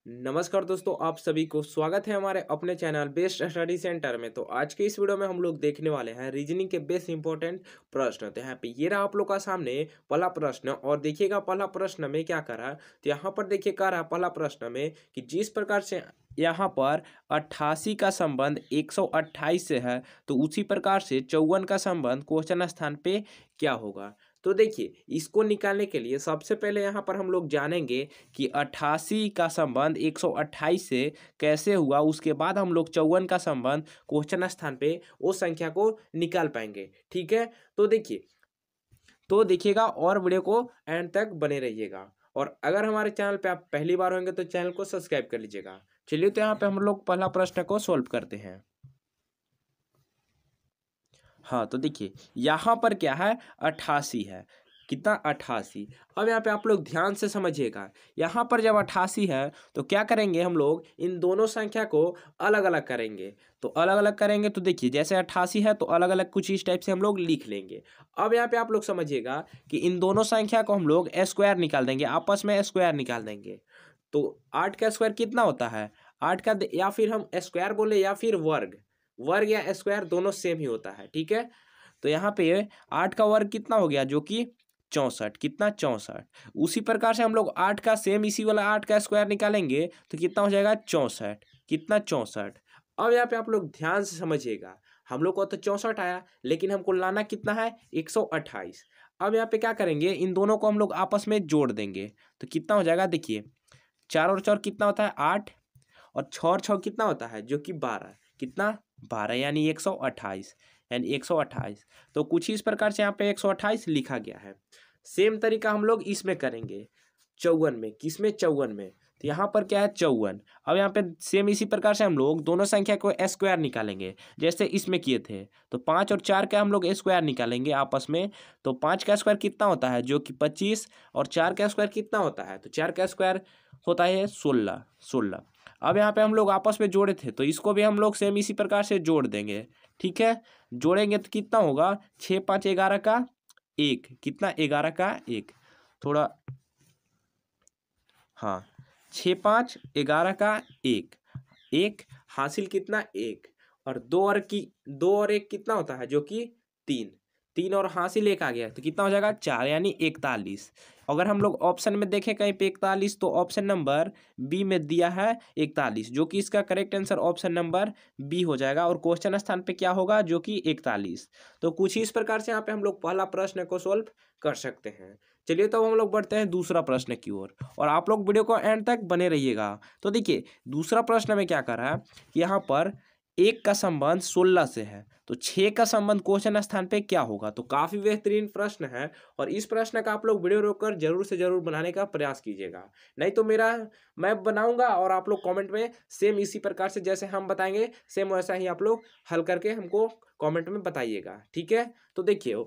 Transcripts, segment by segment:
नमस्कार दोस्तों, आप सभी को स्वागत है हमारे अपने चैनल बेस्ट स्टडी सेंटर में। तो आज के इस वीडियो में हम लोग देखने वाले हैं रीजनिंग के बेस्ट इंपॉर्टेंट प्रश्न। तो यहाँ पे ये रहा आप लोग का सामने पहला प्रश्न, और देखिएगा पहला प्रश्न में क्या करा। तो यहाँ पर देखिए कह रहा पहला प्रश्न में कि जिस प्रकार से यहाँ पर 88 का संबंध 128 से है, तो उसी प्रकार से 54 का संबंध क्वेश्चन स्थान पे क्या होगा। तो देखिए इसको निकालने के लिए सबसे पहले यहाँ पर हम लोग जानेंगे कि 88 का संबंध 128 से कैसे हुआ। उसके बाद हम लोग 54 का संबंध क्वेश्चन स्थान पे उस संख्या को निकाल पाएंगे। ठीक है, तो देखिए तो देखिएगा और वीडियो को एंड तक बने रहिएगा। और अगर हमारे चैनल पे आप पहली बार होंगे तो चैनल को सब्सक्राइब कर लीजिएगा। चलिए तो यहाँ पे हम लोग पहला प्रश्न को सॉल्व करते हैं। हाँ, तो देखिए यहाँ पर क्या है, 88 है। कितना, 88। अब यहाँ पे आप लोग ध्यान से समझिएगा। यहाँ पर जब 88 है तो क्या करेंगे, हम लोग इन दोनों संख्या को अलग अलग करेंगे। तो अलग अलग करेंगे तो देखिए जैसे 88 है तो अलग अलग कुछ इस टाइप से हम लोग लिख लेंगे। अब यहाँ पे आप लोग समझिएगा कि इन दोनों संख्या को हम लोग स्क्वायर निकाल देंगे, आपस में स्क्वायर निकाल देंगे। तो 8 का स्क्वायर कितना होता है, 8 का या फिर हम स्क्वायर बोले या फिर वर्ग, वर्ग या स्क्वायर दोनों सेम ही होता है। ठीक है, तो यहाँ पे 8 का वर्ग कितना हो गया, जो कि 64। कितना, 64। उसी प्रकार से हम लोग 8 का सेम इसी वाला 8 का स्क्वायर निकालेंगे तो कितना हो जाएगा, 64। कितना, 64। अब यहाँ पे आप लोग ध्यान से समझिएगा, हम लोग को तो 64 आया, लेकिन हमको लाना कितना है, 128। अब यहाँ पे क्या करेंगे, इन दोनों को हम लोग आपस में जोड़ देंगे तो कितना हो जाएगा। देखिए 4 और 4 कितना होता है, 8, और 6 और 6 कितना होता है, जो कि 12। कितना, 12, यानी 128, यानी 128। तो कुछ इस प्रकार से यहाँ पे 128 लिखा गया है। सेम तरीका हम लोग इसमें करेंगे 54 में। किसमें, 54 में। तो यहाँ पर क्या है, 54। अब यहाँ पे सेम इसी प्रकार से हम लोग दोनों संख्या को स्क्वायर निकालेंगे, जैसे इसमें किए थे। तो 5 और 4 का हम लोग स्क्वायर निकालेंगे आपस में। तो 5 का स्क्वायर कितना होता है, जो कि 25, और 4 का स्क्वायर कितना होता है, तो 4 का स्क्वायर होता है 16। 16। अब यहाँ पे हम लोग आपस में जोड़े थे तो इसको भी हम लोग सेम इसी प्रकार से जोड़ देंगे। ठीक है, जोड़ेंगे तो कितना होगा, 6 5 11 का 1। कितना, 11 का 1। थोड़ा, हाँ, 6 5 11 का 1। 1 हासिल, कितना, 1। और 2 और 1 कितना होता है, जो कि 3। 3 और हासिल 1 आ गया तो कितना हो जाएगा, 4, यानी 41। अगर हम लोग ऑप्शन में देखें कहीं पे 41, तो ऑप्शन नंबर बी में दिया है 41, जो कि इसका correct answer option number B हो जाएगा। और क्वेश्चन स्थान पे क्या होगा, जो कि 41। तो कुछ ही इस प्रकार से यहाँ पे हम लोग पहला प्रश्न को सोल्व कर सकते हैं। चलिए तो हम लोग बढ़ते हैं दूसरा प्रश्न की ओर, और आप लोग वीडियो को एंड तक बने रहिएगा। तो देखिए दूसरा प्रश्न में क्या कर रहा है, यहाँ पर 1 का संबंध 16 से है, तो 6 का संबंध क्वेश्चन स्थान पे क्या होगा। तो काफी बेहतरीन प्रश्न है, और इस प्रश्न का आप लोग वीडियो रोककर जरूर से जरूर बनाने का प्रयास कीजिएगा। नहीं तो मैं बनाऊंगा और आप लोग कमेंट में सेम इसी प्रकार से जैसे हम बताएंगे सेम वैसा ही आप लोग हल करके हमको कमेंट में बताइएगा। ठीक है, तो देखिए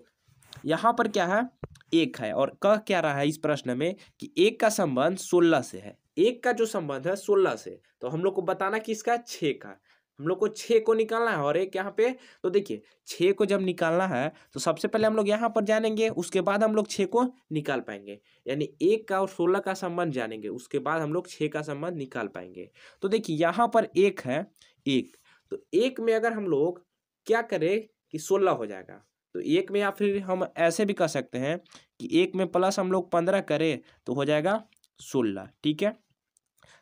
यहाँ पर क्या है, 1 है, और कह क्या रहा है इस प्रश्न में कि 1 का संबंध 16 से है। 1 का जो संबंध है 16 से, तो हम लोग को बताना किसका, 6 का। हम लोग को 6 को निकालना है, और एक यहाँ पे, तो देखिए 6 को जब निकालना है तो सबसे पहले हम लोग यहाँ पर जानेंगे, उसके बाद हम लोग 6 को निकाल पाएंगे। यानी 1 का और 16 का संबंध जानेंगे, उसके बाद हम लोग 6 का संबंध निकाल पाएंगे। तो देखिए यहाँ पर 1 है, 1, तो 1 में अगर हम लोग क्या करें कि 16 हो जाएगा। तो 1 में, या फिर हम ऐसे भी कर सकते हैं कि 1 में प्लस हम लोग 15 करें तो हो जाएगा 16। ठीक है,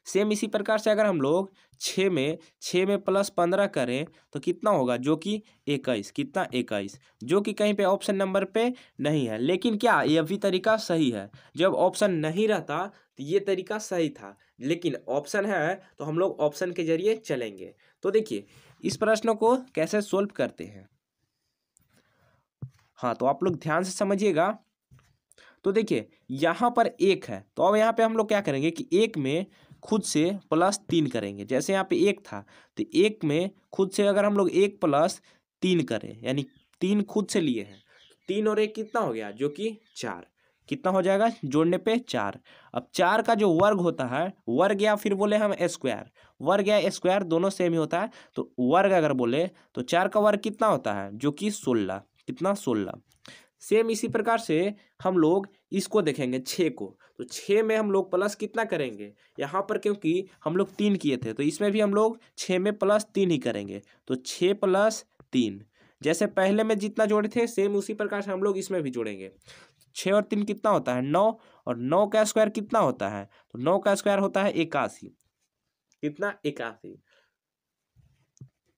सेम इसी प्रकार से अगर हम लोग 6 में प्लस 15 करें तो कितना होगा, जो कि 21। कितना, 21, जो कि कहीं पे ऑप्शन नंबर पे नहीं है। लेकिन क्या यह भी तरीका सही है, जब ऑप्शन नहीं रहता तो ये तरीका सही था, लेकिन ऑप्शन है तो हम लोग ऑप्शन के जरिए चलेंगे। तो देखिए इस प्रश्न को कैसे सोल्व करते हैं। हाँ, तो आप लोग ध्यान से समझिएगा। तो देखिए यहाँ पर 1 है, तो अब यहाँ पे हम लोग क्या करेंगे कि 1 में खुद से प्लस 3 करेंगे। जैसे यहाँ पे 1 था, तो 1 में खुद से अगर हम लोग 1 प्लस 3 करें, यानी 3 खुद से लिए हैं, 3 और 1 कितना हो गया, जो कि 4। कितना हो जाएगा, जोड़ने पे 4। अब 4 का जो वर्ग होता है, वर्ग या फिर बोले हम स्क्वायर, वर्ग या स्क्वायर दोनों सेम ही होता है। तो वर्ग अगर बोले तो 4 का वर्ग कितना होता है, जो कि 16। कितना, 16। सेम इसी प्रकार से हम लोग इसको देखेंगे 6 को, तो 6 में हम लोग प्लस कितना करेंगे यहाँ पर, क्योंकि हम लोग 3 किए थे तो इसमें भी हम लोग 6 में प्लस 3 ही करेंगे, तो 6 + 3, जैसे पहले में जितना जोड़े थे सेम उसी प्रकार से हम लोग इसमें भी जोड़ेंगे। 6 और 3 कितना होता है 9, और 9 का स्क्वायर कितना होता है, तो 9 का स्क्वायर होता है 81, कितना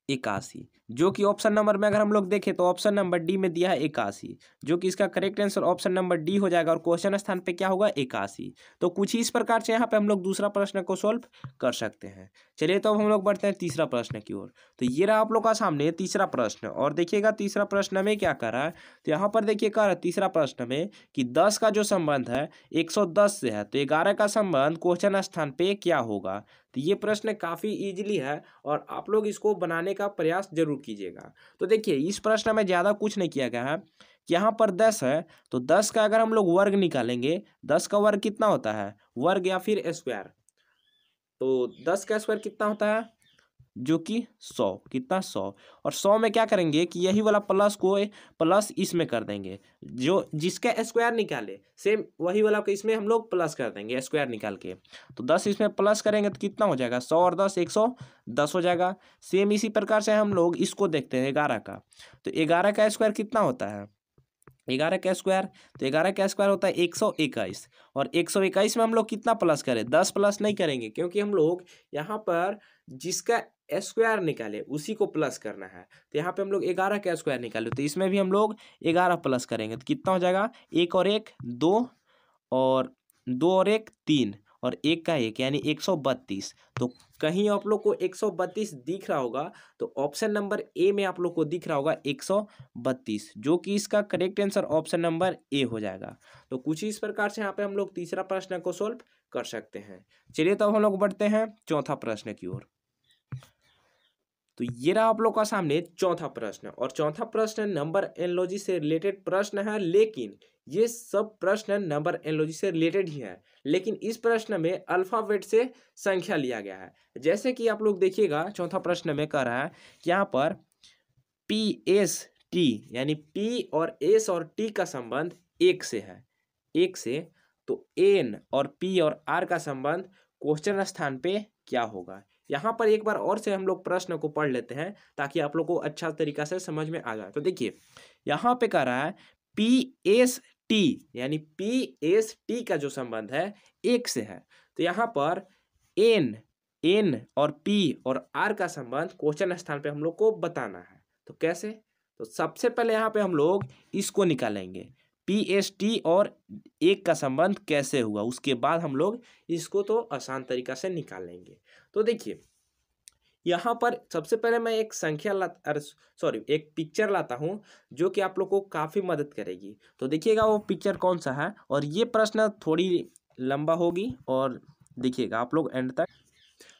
81, जो कि ऑप्शन नंबर में अगर हम लोग देखें तो ऑप्शन नंबर डी में दिया है 81, जो कि इसका correct answer option number D हो जाएगा और क्वेश्चन स्थान पे क्या होगा 81। तो कुछ ही इस प्रकार से यहाँ पे हम लोग दूसरा प्रश्न को सॉल्व कर सकते हैं। चलिए तो अब हम लोग बढ़ते हैं तीसरा प्रश्न की ओर। तो ये रहा आप लोग का सामने तीसरा प्रश्न, और देखिएगा तीसरा प्रश्न में क्या कर रहा है, तो यहाँ पर देखिए कह रहा है तीसरा प्रश्न में कि 10 का जो संबंध है 110 से है, तो 11 का संबंध क्वेश्चन स्थान पे क्या होगा। तो ये प्रश्न काफ़ी इजीली है और आप लोग इसको बनाने का प्रयास जरूर कीजिएगा। तो देखिए इस प्रश्न में ज़्यादा कुछ नहीं किया गया है, कि यहाँ पर 10 है तो 10 का अगर हम लोग वर्ग निकालेंगे, 10 का वर्ग कितना होता है, वर्ग या फिर स्क्वायर, तो 10 का स्क्वायर कितना होता है, जो कि 100, कितना 100, और 100 में क्या करेंगे कि यही वाला प्लस को प्लस इसमें कर देंगे, जो जिसका स्क्वायर निकाले सेम वही वाला को इसमें हम लोग प्लस कर देंगे स्क्वायर निकाल के, तो 10 इसमें प्लस करेंगे तो कितना हो जाएगा 100 और 10 110 हो जाएगा। सेम इसी प्रकार से हम लोग इसको देखते हैं 11 का, तो 11 का स्क्वायर कितना होता है, 11 का स्क्वायर, तो 11 का स्क्वायर होता है 121, और 121 में हम लोग कितना प्लस करें, 10 प्लस नहीं करेंगे, क्योंकि हम लोग यहाँ पर जिसका स्क्वायर निकाले उसी को प्लस करना है। तो यहाँ पे हम लोग 11 का स्क्वायर निकाले, तो इसमें भी हम लोग 11 प्लस करेंगे, तो कितना हो जाएगा 1 और 1 2, और 2 और 1 3, और 1 का 1 यानी 132। तो कहीं आप लोग को 132 दिख रहा होगा तो ऑप्शन नंबर ए में आप लोग को दिख रहा होगा 132, जो कि इसका correct answer option number A हो जाएगा। तो कुछ इस प्रकार से यहाँ पे हम लोग तीसरा प्रश्न को सॉल्व कर सकते हैं। चलिए तो हम लोग बढ़ते हैं चौथा प्रश्न की ओर। तो ये रहा आप लोग का सामने चौथा प्रश्न, और चौथा प्रश्न नंबर एनालॉजी से रिलेटेड प्रश्न है, लेकिन ये सब प्रश्न नंबर एनालॉजी से रिलेटेड ही है, लेकिन इस प्रश्न में अल्फाबेट से संख्या लिया गया है। जैसे कि आप लोग देखिएगा चौथा प्रश्न में कह रहा है कि यहाँ पर PST यानी P और S और T का संबंध 1 से है, 1 से, तो N और P और R का संबंध क्वेश्चन स्थान पे क्या होगा। यहाँ पर एक बार और से हम लोग प्रश्न को पढ़ लेते हैं ताकि आप लोग को अच्छा तरीका से समझ में आ जाए। तो देखिए यहाँ पे कह रहा है PST यानी PST का जो संबंध है 1 से है, तो यहाँ पर N और P और R का संबंध क्वेश्चन स्थान पे हम लोग को बताना है। तो कैसे, तो सबसे पहले यहाँ पे हम लोग इसको निकालेंगे, PST और 1 का संबंध कैसे हुआ, उसके बाद हम लोग इसको तो आसान तरीका से निकाल लेंगे। तो देखिए यहाँ पर सबसे पहले मैं एक एक पिक्चर लाता हूँ जो कि आप लोग को काफ़ी मदद करेगी। तो देखिएगा वो पिक्चर कौन सा है, और ये प्रश्न थोड़ी लंबा होगी और देखिएगा आप लोग एंड तक।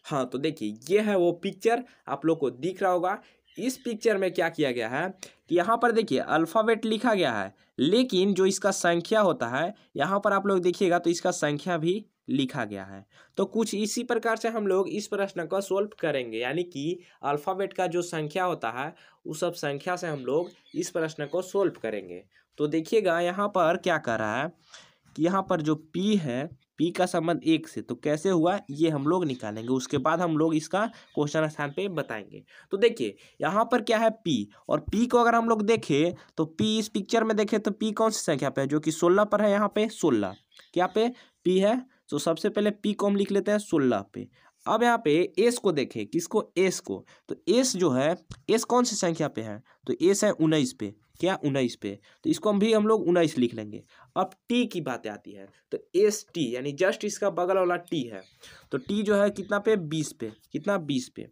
हाँ तो देखिए ये है वो पिक्चर, आप लोग को दिख रहा होगा। इस पिक्चर में क्या किया गया है कि यहाँ पर देखिए अल्फ़ाबेट लिखा गया है, लेकिन जो इसका संख्या होता है यहाँ पर आप लोग देखिएगा तो इसका संख्या भी लिखा गया है। तो कुछ इसी प्रकार से हम लोग इस प्रश्न को सॉल्व करेंगे, यानी कि अल्फ़ाबेट का जो संख्या होता है उस सब संख्या से हम लोग इस प्रश्न को सॉल्व करेंगे। तो देखिएगा यहाँ पर क्या कर रहा है कि यहाँ पर जो P है, P का संबंध 1 से, तो कैसे हुआ ये हम लोग निकालेंगे, उसके बाद हम लोग इसका क्वेश्चन स्थान पे बताएंगे। तो देखिए यहाँ पर क्या है P, और P को अगर हम लोग देखें तो P इस पिक्चर में देखें तो P कौन सी संख्या पे है, जो कि 16 पर है। यहाँ पे 16 क्या पे P है, तो सबसे पहले P को हम लिख लेते हैं 16 पे। अब यहाँ पे S को देखें, किसको, S को, तो S जो है S कौन सी संख्या पे है, तो S है 19 पे, क्या 19 पे, तो इसको हम लोग 19 लिख लेंगे। अब T की बात आती है, तो ST यानी जस्ट इसका बगल वाला T है, तो T जो है कितना पे 20 पे, कितना 20 पे।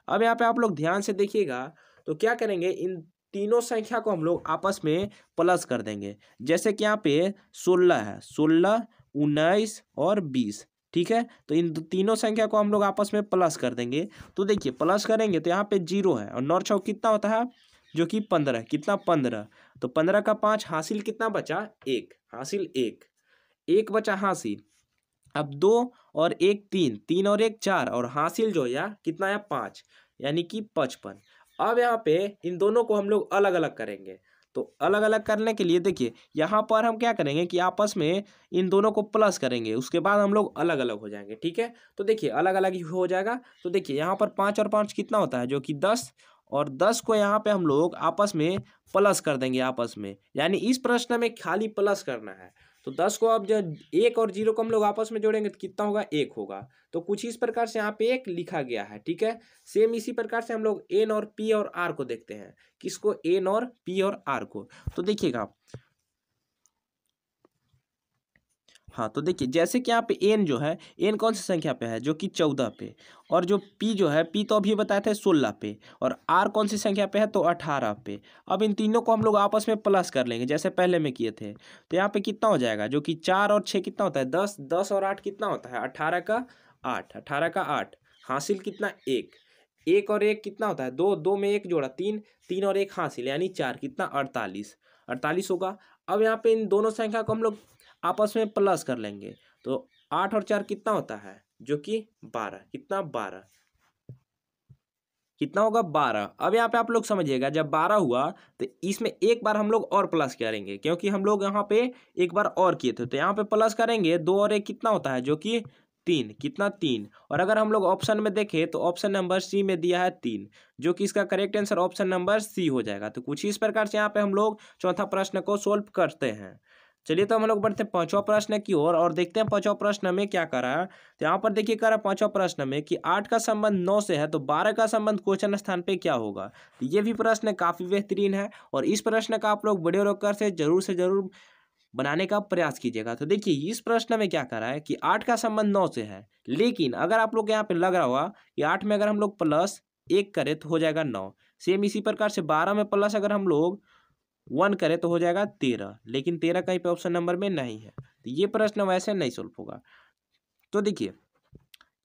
अब यहाँ पे आप लोग ध्यान से देखिएगा तो क्या करेंगे, इन तीनों संख्या को हम लोग आपस में प्लस कर देंगे। जैसे कि यहाँ पे 16 है, 16 19 और 20, ठीक है, तो इन तीनों संख्या को हम लोग आपस में प्लस कर देंगे। तो देखिए प्लस करेंगे तो यहाँ पे 0 है, और 9 चौक कितना होता है, जो कि 15, कितना 15, तो 15 का 5 हासिल कितना बचा 1, हासिल 1 बचा हासिल। अब 2 और 1 3, 3 और 1 4, और हासिल जो है कितना है 5, यानी कि 55। अब यहाँ पे इन दोनों को हम लोग अलग अलग करेंगे, तो अलग अलग करने के लिए देखिए यहाँ पर हम क्या करेंगे कि आपस में इन दोनों को प्लस करेंगे, उसके बाद हम लोग अलग अलग हो जाएंगे। ठीक है, तो देखिए अलग अलग ही हो जाएगा। तो देखिए यहाँ पर 5 और 5 कितना होता है, जो कि 10, और 10 को यहाँ पे हम लोग आपस में प्लस कर देंगे आपस में, यानी इस प्रश्न में खाली प्लस करना है। तो 10 को अब जब 1 और 0 को हम लोग आपस में जोड़ेंगे तो कितना होगा, 1 होगा। तो कुछ इस प्रकार से यहाँ पे 1 लिखा गया है। ठीक है, सेम इसी प्रकार से हम लोग एन और पी और आर को देखते हैं। किसको, एन और पी और आर को। तो देखिएगा, हाँ तो देखिए जैसे कि यहाँ पे एन जो है, एन कौन सी संख्या पे है, जो कि 14 पे, और जो पी जो है, पी तो अभी बताए थे 16 पे, और आर कौन सी संख्या पे है, तो 18 पे। अब इन तीनों को हम लोग आपस में प्लस कर लेंगे जैसे पहले में किए थे। तो यहाँ पे कितना हो जाएगा, जो कि 4 और 6 कितना होता है, 10, 10 और 8 कितना होता है, 18 का 8, 18 का 8, हासिल कितना, 1, 1 और 1 कितना होता है, 2, 2 में 1 जोड़ा 3, 3 और 1 हासिल यानी 4, कितना, 48, 48 होगा। अब यहाँ पे इन दोनों संख्या को हम लोग आपस में प्लस कर लेंगे। तो 8 और 4 कितना होता है, जो कि 12, कितना, 12, कितना होगा, 12। अब यहाँ पे आप लोग समझिएगा, जब 12 हुआ तो इसमें एक बार हम लोग और प्लस करेंगे, क्योंकि हम लोग यहाँ पे एक बार और किए थे, तो यहाँ पे प्लस करेंगे। 2 और 1 कितना होता है, जो कि 3, कितना, 3। और अगर हम लोग ऑप्शन में देखें तो ऑप्शन नंबर सी में दिया है 3, जो कि इसका correct answer option number C हो जाएगा। तो कुछ इस प्रकार से यहाँ पे हम लोग चौथा प्रश्न को सोल्व करते हैं। चलिए तो हम लोग बढ़ते हैं पांचवा प्रश्न की ओर और देखते हैं पांचवा प्रश्न में क्या करा है। तो यहाँ पर देखिए करा पांचवा प्रश्न में कि 8 का संबंध 9 से है तो 12 का संबंध क्वेश्चन स्थान पे क्या होगा। तो ये भी प्रश्न काफी बेहतरीन है और इस प्रश्न का आप लोग वीडियो रोककर से जरूर बनाने का प्रयास कीजिएगा। तो देखिए इस प्रश्न में क्या करा है कि 8 का संबंध 9 से है, लेकिन अगर आप लोग यहाँ पे लग रहा हुआ कि 8 में अगर हम लोग प्लस 1 करें तो हो जाएगा 9। सेम इसी प्रकार से 12 में प्लस अगर हम लोग 1 करें तो हो जाएगा 13, लेकिन 13 कहीं पे ऑप्शन नंबर में नहीं है, तो ये प्रश्न वैसे नहीं सोल्व होगा। तो देखिए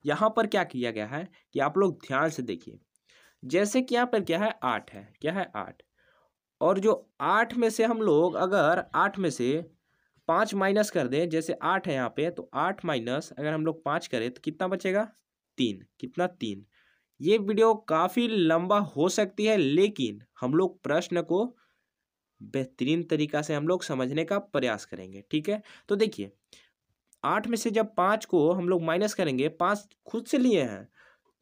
यहाँ पर क्या किया गया है कि आप लोग ध्यान से देखिए, जैसे कि यहाँ पर क्या है, 8 है, क्या है, 8, और जो 8 में से हम लोग अगर 8 में से 5 माइनस कर दें, जैसे 8 है यहाँ पे, तो 8 माइनस अगर हम लोग 5 करें तो कितना बचेगा, 3, कितना, 3। ये वीडियो काफ़ी लंबा हो सकती है, लेकिन हम लोग प्रश्न को बेहतरीन तरीका से हम लोग समझने का प्रयास करेंगे। ठीक है, तो देखिए 8 में से जब 5 को हम लोग माइनस करेंगे, 5 खुद से लिए हैं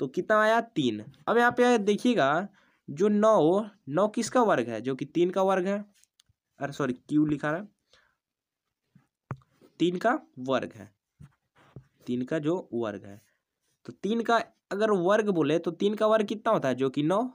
तो कितना आया, 3। अब यहाँ पे देखिएगा जो 9 किसका वर्ग है, जो कि 3 का वर्ग है, अरे सॉरी क्यू लिखा रहा है, 3 का वर्ग है, 3 का जो वर्ग है, तो 3 का अगर वर्ग बोले तो 3 का वर्ग कितना होता है, जो कि 9।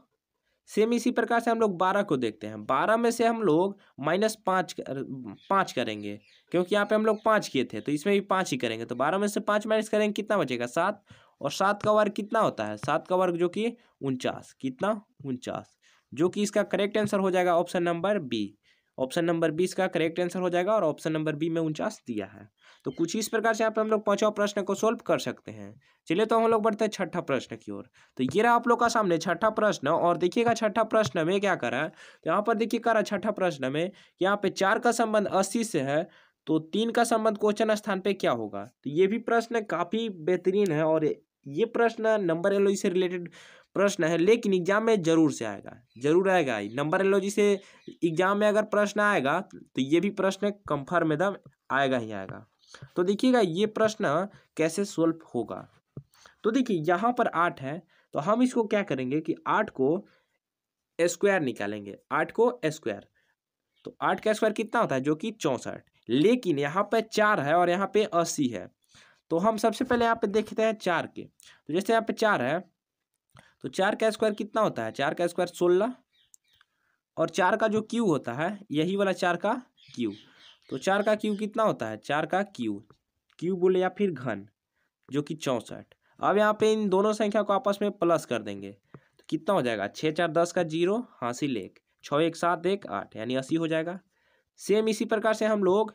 सेम इसी प्रकार से हम लोग 12 को देखते हैं, 12 में से हम लोग -5 करेंगे, क्योंकि यहाँ पे हम लोग 5 किए थे तो इसमें भी 5 ही करेंगे, तो 12 में से 5 माइनस करेंगे कितना बचेगा, 7। और 7 का वर्ग कितना होता है, 7 का वर्ग जो कि 49, कितना, 49, जो कि इसका करेक्ट आंसर हो जाएगा option number B. Option number 20 का करेक्ट आंसर हो जाएगा और ऑप्शन नंबर बी में 49 दिया है। तो कुछ इस प्रकार से यहाँ पे हम लोग पांचवा प्रश्न को सोल्व कर सकते हैं। चलिए तो हम लोग बढ़ते हैं छठा प्रश्न की ओर। तो ये रहा आप लोग का सामने छठा प्रश्न, और देखिएगा छठा प्रश्न में क्या करा है। तो यहाँ पर देखिए करा छठा प्रश्न में कि यहाँ पे 4 का संबंध 80 से है तो 3 का संबंध क्वेश्चन स्थान पे क्या होगा। तो ये भी प्रश्न काफी बेहतरीन है और ये प्रश्न नंबर एलओजी से रिलेटेड प्रश्न है, लेकिन एग्जाम में जरूर से आएगा, जरूर आएगा ही। नंबर एलओजी से एग्जाम में अगर प्रश्न आएगा तो ये भी प्रश्न कंफर्म एकदम आएगा ही आएगा। तो देखिएगा ये प्रश्न कैसे सोल्व होगा। तो देखिए यहाँ पर 8 है तो हम इसको क्या करेंगे कि 8 को स्क्वायर निकालेंगे, 8 को स्क्वायर, तो 8 का स्क्वायर कितना होता है, जो कि 64। लेकिन यहाँ पे 4 है और यहाँ पे 80 है, तो हम सबसे पहले यहाँ पे देखते हैं 4 के। तो जैसे यहाँ पे 4 है तो 4 का स्क्वायर कितना होता है, 4 का स्क्वायर 16, और 4 का जो क्यू होता है यही वाला 4 का क्यू, तो 4 का क्यू कितना होता है, 4 का क्यू बोले या फिर घन, जो कि 64। अब यहाँ पे इन दोनों संख्या को आपस में प्लस कर देंगे तो कितना हो जाएगा, 6 4 10 का 0 हासिल 1, 6 1 7 1 8 यानी 80 हो जाएगा। सेम इसी प्रकार से हम लोग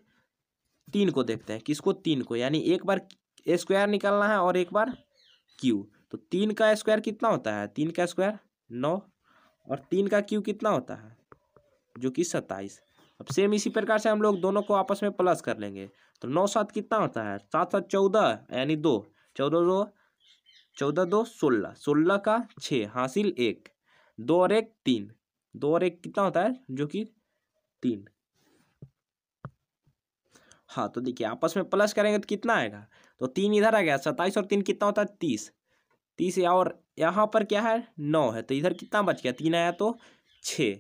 3 को देखते हैं, किसको, 3 को, यानी एक बार स्क्वायर निकालना है और एक बार क्यू। तो 3 का स्क्वायर कितना होता है, 3 का स्क्वायर 9, और 3 का क्यू कितना होता है, जो कि 27। अब सेम इसी प्रकार से हम लोग दोनों को आपस में प्लस कर लेंगे तो 9 7 कितना होता है, 7 7 14 यानी 2, 14 2 16, 16 का 6 हासिल 1, 2 और 1 3, 2 और 1 कितना होता है, जो कि 3। हाँ तो देखिए आपस में प्लस करेंगे तो कितना आएगा, तो 3 इधर आ गया, 27 और 3 कितना होता है 30। 30 और यहाँ पर क्या है 9 है, तो इधर कितना बच गया, 3 आया तो 6,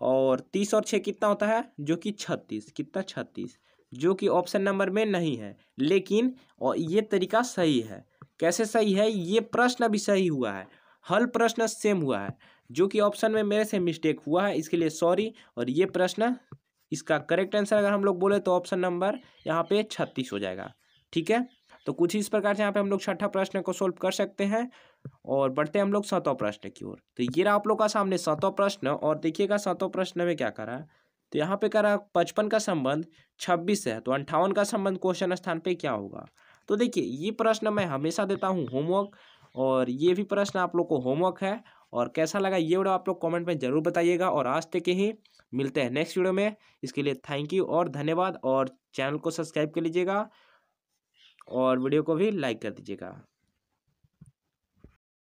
और 30 और 6 कितना होता है जो कि 36, कितना 36, जो कि ऑप्शन नंबर में नहीं है। लेकिन और ये तरीका सही है। कैसे सही है, ये प्रश्न भी सही हुआ है, हल प्रश्न सेम हुआ है, जो कि ऑप्शन में मेरे से मिस्टेक हुआ है, इसके लिए सॉरी। और ये प्रश्न इसका करेक्ट आंसर अगर हम लोग बोले तो ऑप्शन नंबर यहाँ पे 36 हो जाएगा। ठीक है, तो कुछ इस प्रकार से यहाँ पे हम लोग छठा प्रश्न को सोल्व कर सकते हैं। और बढ़ते हैं हम लोग सातवां प्रश्न की ओर। तो ये रहा आप लोग का सामने सातवां प्रश्न, और देखिएगा सातवां प्रश्न में क्या करा। तो यहाँ पे करा 55 का संबंध 26 से है, तो 58 का संबंध क्वेश्चन स्थान पे क्या होगा। तो देखिए ये प्रश्न मैं हमेशा देता हूँ होमवर्क, और ये भी प्रश्न आप लोग को होमवर्क है। और कैसा लगा ये वीडियो आप लोग कमेंट में जरूर बताइएगा। और आज तक के ही मिलते हैं नेक्स्ट वीडियो में, इसके लिए थैंक यू और धन्यवाद। और चैनल को सब्सक्राइब कर लीजिएगा और वीडियो को भी लाइक कर दीजिएगा।